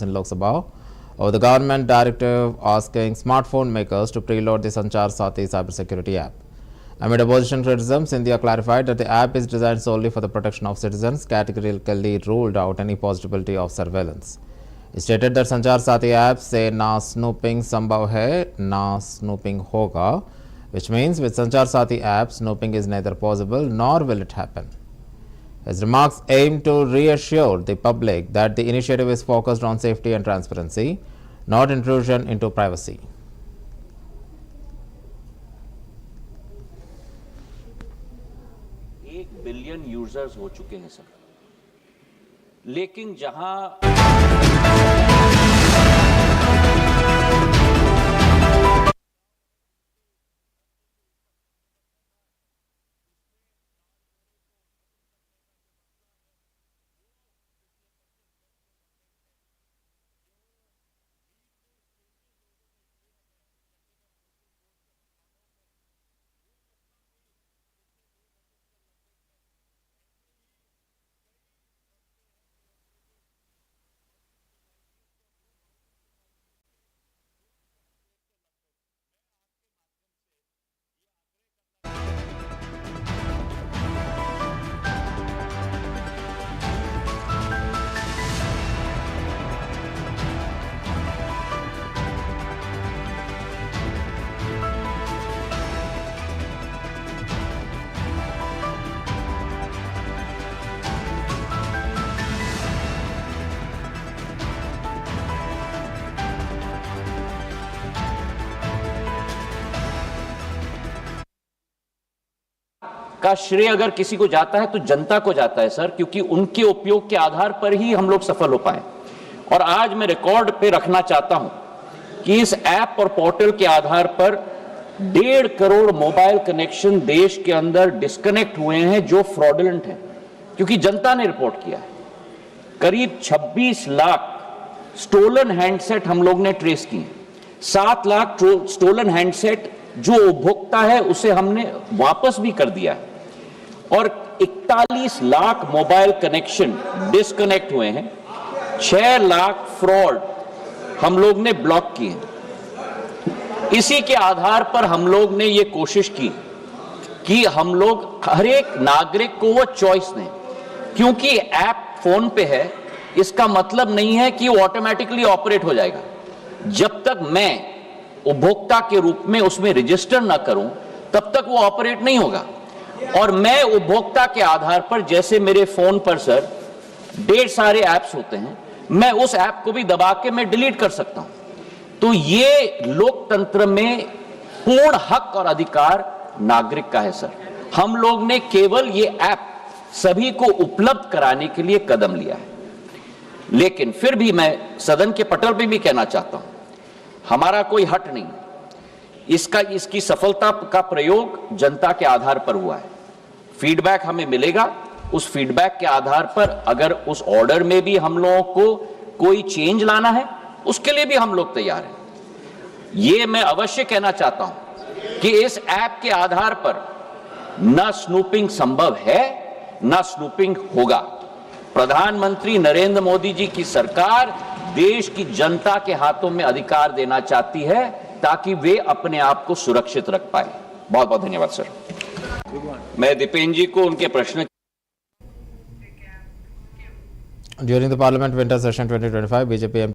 in Lok Sabha over the government directive asking smartphone makers to preload the Sanchar Sathi cybersecurity app. Amid opposition criticisms, India clarified that the app is designed solely for the protection of citizens, categorically ruled out any possibility of surveillance. It stated that Sanchar Sathi app say na snooping sambhav hai, na snooping hoga, which means with Sanchar Sathi app, snooping is neither possible nor will it happen. His remarks aim to reassure the public that the initiative is focused on safety and transparency, not intrusion into privacy. एक billion users हो चुके हैं sir, लेकिन जहां का श्रेय अगर किसी को जाता है तो जनता को जाता है सर, क्योंकि उनके उपयोग के आधार पर ही हम लोग सफल हो पाए। और आज मैं रिकॉर्ड पे रखना चाहता हूं कि इस ऐप और पोर्टल के आधार पर 1.5 करोड़ मोबाइल कनेक्शन देश के अंदर डिस्कनेक्ट हुए हैं जो फ्रॉडुलेंट है, क्योंकि जनता ने रिपोर्ट किया है। करीब 26 लाख स्टोलन हैंडसेट हम लोग ने ट्रेस किए, 7 लाख स्टोलन हैंडसेट जो उपभोक्ता है उसे हमने वापस भी कर दिया है, और 41 लाख मोबाइल कनेक्शन डिस्कनेक्ट हुए हैं, 6 लाख फ्रॉड हम लोग ने ब्लॉक किए। इसी के आधार पर हम लोग ने ये कोशिश की कि हम लोग हर एक नागरिक को वो चॉइस दें, क्योंकि ऐप फोन पे है इसका मतलब नहीं है कि वो ऑटोमेटिकली ऑपरेट हो जाएगा। जब तक मैं उपभोक्ता के रूप में उसमें रजिस्टर ना करूं तब तक वो ऑपरेट नहीं होगा। और मैं उपभोक्ता के आधार पर, जैसे मेरे फोन पर सर ढेर सारे ऐप्स होते हैं, मैं उस ऐप को भी दबा के मैं डिलीट कर सकता हूं। तो ये लोकतंत्र में पूर्ण हक और अधिकार नागरिक का है सर। हम लोग ने केवल ये ऐप सभी को उपलब्ध कराने के लिए कदम लिया है। लेकिन फिर भी मैं सदन के पटल पे भी कहना चाहता हूं, हमारा कोई हट नहीं, इसकी सफलता का प्रयोग जनता के आधार पर हुआ है। फीडबैक हमें मिलेगा, उस फीडबैक के आधार पर अगर उस ऑर्डर में भी हम लोगों को कोई चेंज लाना है उसके लिए भी हम लोग तैयार हैं। ये मैं अवश्य कहना चाहता हूं कि इस ऐप के आधार पर न स्नूपिंग संभव है न स्नूपिंग होगा। प्रधानमंत्री नरेंद्र मोदी जी की सरकार देश की जनता के हाथों में अधिकार देना चाहती है ताकि वे अपने आप को सुरक्षित रख पाए। बहुत बहुत धन्यवाद सर। मैं दीपेंद्र जी को उनके प्रश्न During the Parliament Winter Session 2025, BJP